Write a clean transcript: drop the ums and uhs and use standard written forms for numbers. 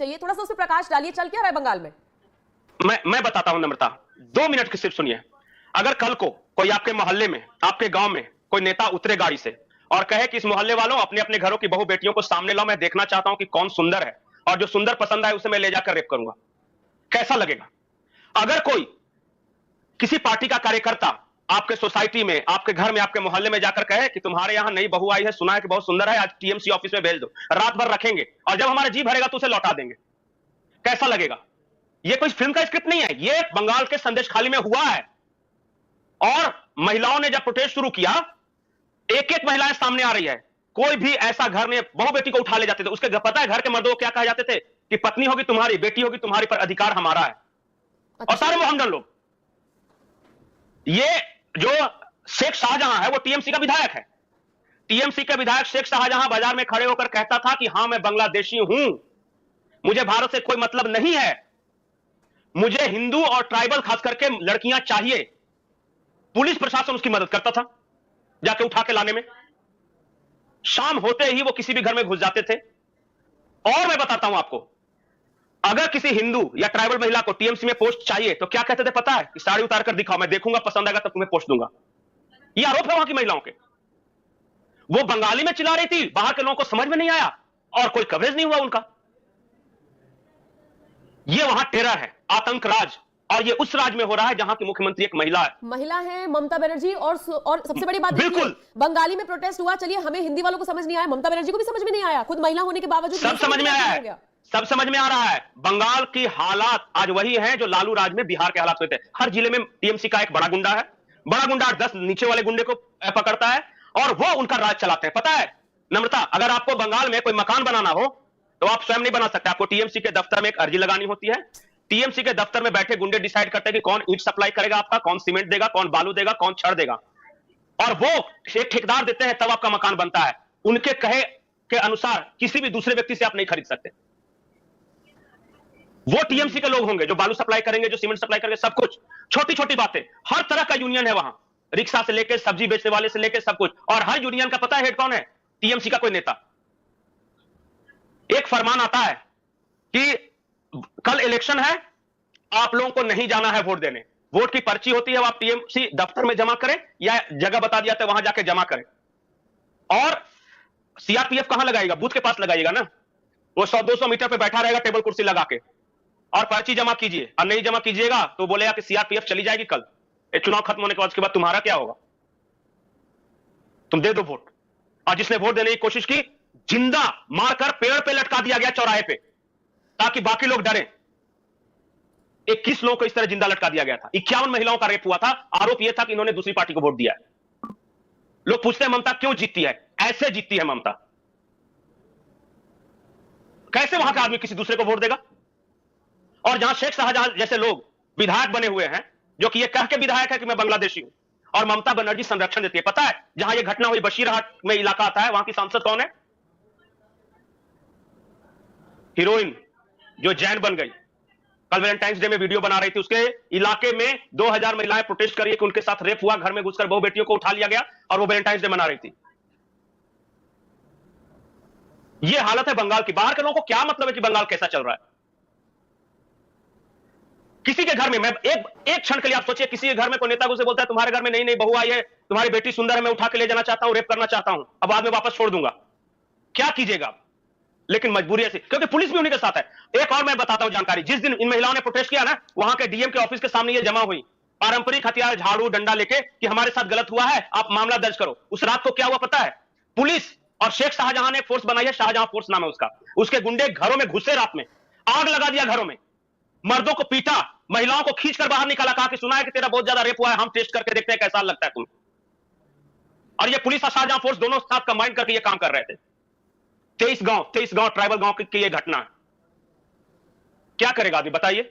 चाहिए, थोड़ा सा उस पर प्रकाश डालिए, चल क्या रहा है बंगाल में? मैं बताता हूं नम्रता, 2 मिनट की सिर्फ सुनिए। अगर कल को कोई आपके मोहल्ले में, आपके गांव में कोई नेता उतरे गाड़ी से और कहे कि इस मोहल्ले वालों अपने अपने घरों की बहू बेटियों को सामने लाओ, मैं देखना चाहता हूं कि कौन सुंदर है, और जो सुंदर पसंद आए उसे मैं ले जाकर रेप करूंगा, कैसा लगेगा? अगर कोई किसी पार्टी का कार्यकर्ता आपके सोसाइटी में, आपके घर में, आपके मोहल्ले में जाकर कहे कि तुम्हारे यहां नई बहू आई है, सुना है कि बहुत सुंदर है, आज टीएमसी ऑफिस में भेज दो, रात भर रखेंगे और जब हमारा जी भरेगा तो उसे लौटा देंगे, कैसा लगेगा? यह कोई फिल्म का स्क्रिप्ट नहीं है, यह बंगाल के संदेशखाली में हुआ है। और महिलाओं ने जब प्रोटेस्ट शुरू किया, एक एक महिलाएं सामने आ रही है। कोई भी ऐसा घर में बहू बेटी को उठा ले जाते थे, उसके पता है घर के मर्दों को क्या कहा जाते थे कि पत्नी होगी तुम्हारी, बेटी होगी तुम्हारी, पर अधिकार हमारा है। और सारे मोहम्मदन लोग, ये जो शेख शाहजहां है वो टीएमसी का विधायक है। टीएमसी के विधायक शेख शाहजहां बाजार में खड़े होकर कहता था कि हां मैं बांग्लादेशी हूं, मुझे भारत से कोई मतलब नहीं है, मुझे हिंदू और ट्राइबल खास करके लड़कियां चाहिए। पुलिस प्रशासन उसकी मदद करता था जाके उठा के लाने में। शाम होते ही वो किसी भी घर में घुस जाते थे। और मैं बताता हूं आपको, अगर किसी हिंदू या ट्राइबल महिला को टीएमसी में पोस्ट चाहिए तो क्या कहते थे पता है? कि साड़ी उतार कर दिखाओ, मैं देखूंगा, पसंद आएगा तब तुम्हें पोस्ट दूंगा। यह आरोप है वहां की महिलाओं के। वो बंगाली में चिल्ला रही थी, बाहर के लोगों को समझ में नहीं आया और कोई कवरेज नहीं हुआ उनका। यह वहां टेरर है, आतंक राज, और ये उस राज्य में हो रहा है जहां की मुख्यमंत्री एक महिला है, ममता बनर्जी। और सबसे बड़ी बात बिल्कुल, बंगाली में प्रोटेस्ट हुआ, चलिए हमें हिंदी वालों को समझ नहीं आया, ममता बनर्जी को भी समझ में नहीं आया, खुद महिला होने के बावजूद सब समझ में आया है, सब समझ में आ रहा है। बंगाल की हालात आज वही है जो लालू राज में बिहार के हालात हुए थे। हर जिले में टीएमसी का एक बड़ा गुंडा है, बड़ा गुंडा 10 नीचे वाले गुंडे को पकड़ता है और वो उनका राज चलाते हैं। पता है नम्रता, अगर आपको बंगाल में कोई मकान बनाना हो तो आप स्वयं नहीं बना सकते, आपको टीएमसी के दफ्तर में एक अर्जी लगानी होती है। टीएमसी के दफ्तर में बैठे गुंडे डिसाइड करते हैं कि कौन ईंट सप्लाई करेगा आपका, कौन सीमेंट देगा, कौन बालू देगा, कौन छड़ देगा, और वो एक ठेकेदार देते हैं, तब आपका मकान बनता है। उनके कहे के अनुसार किसी भी दूसरे व्यक्ति से आप नहीं खरीद सकते। वो टीएमसी के लोग होंगे जो बालू सप्लाई करेंगे, जो सीमेंट सप्लाई करेंगे, सब कुछ, छोटी छोटी बातें। हर तरह का यूनियन है वहां, रिक्शा से लेकर सब्जी बेचने वाले से लेकर सब कुछ। और हर यूनियन का पता है हेड कौन है? टीएमसी का कोई नेता। एक फरमान आता है कि कल इलेक्शन है, आप लोगों को नहीं जाना है वोट देने, वोट की पर्ची होती है, वो आप टीएमसी दफ्तर में जमा करें या जगह बता दिया जाता है वहां जाके जमा करें। और सीआरपीएफ कहां लगाएगा? बूथ के पास लगाइएगा ना, वो 100-200 मीटर पे बैठा रहेगा टेबल कुर्सी लगा के, और पर्ची जमा कीजिए, और नहीं जमा कीजिएगा तो बोलेगा कि सीआरपीएफ चली जाएगी कल, ये चुनाव खत्म होने के बाद, उसके बाद तुम्हारा क्या होगा? तुम दे दो वोट। और जिसने वोट देने की कोशिश की, जिंदा मारकर पेड़ पे लटका दिया गया चौराहे पे, ताकि बाकी लोग डरे। 21 लोगों को इस तरह जिंदा लटका दिया गया था। 51 महिलाओं का रेप हुआ था। आरोप यह था कि इन्होंने दूसरी पार्टी को वोट दिया है। लोग पूछते हैं ममता क्यों जीतती है? ऐसे जीतती है ममता। कैसे वहां का आदमी किसी दूसरे को वोट देगा? और जहां शेख शाहजहां जैसे लोग विधायक बने हुए हैं, जो कि ये कह के विधायक है कि मैं बांग्लादेशी हूं, और ममता बनर्जी संरक्षण देती है। पता है जहां यह घटना हुई, बशीरहाट में इलाका आता है, वहां की सांसद कौन है? हीरोइन जो जैन बन गई, कल वैलेंटाइंस डे में वीडियो बना रही थी। उसके इलाके में 2000 महिलाएं प्रोटेस्ट कर रही है कि उनके साथ रेप हुआ, घर में घुसकर बहु बेटियों को उठा लिया गया, और वो वैलेंटाइंस डे मना रही थी। ये हालत है बंगाल की। बाहर के लोगों को क्या मतलब है कि बंगाल कैसा चल रहा है? किसी के घर में, मैं एक क्षण के लिए आप सोचिए, किसी के घर में कोई नेता उसे बोलता है तुम्हारे घर में नई नई बहू आई है, तुम्हारी बेटी सुंदर है, मैं उठा के ले जाना चाहता हूं, रेप करना चाहता हूं, अब बाद में वापस छोड़ दूंगा, क्या कीजिएगा? लेकिन मजबूरी ऐसी, क्योंकि पुलिस भी उन्हीं के साथ है। एक और मैं बताता हूं जानकारी, जिस दिन इन महिलाओं ने प्रोटेस्ट किया ना, वहां के डीएम के ऑफिस के सामने ये जमा हुई, पारंपरिक हथियार, झाड़ू डंडा लेके, कि हमारे साथ गलत हुआ है, आप मामला दर्ज करो। उस रात को क्या हुआ पता है? पुलिस और शेख शाहजहां ने एक फोर्स बनाई है, शाहजहां फोर्स नाम है उसका, उसके गुंडे घरों में घुसे, रात में आग लगा दिया घरों में, मर्दों को पीटा, महिलाओं को खींचकर बाहर निकाला, कहा कि सुना है कि तेरा बहुत ज्यादा रेप हुआ है, हम टेस्ट करके देखते हैं कैसा लगता है तुम्हें। और ये पुलिस और शाहजहां फोर्स दोनों साथ कंबाइन करके ये काम कर रहे थे। 23 गांव ट्राइबल गांव की ये घटना। क्या करेगा अभी बताइए?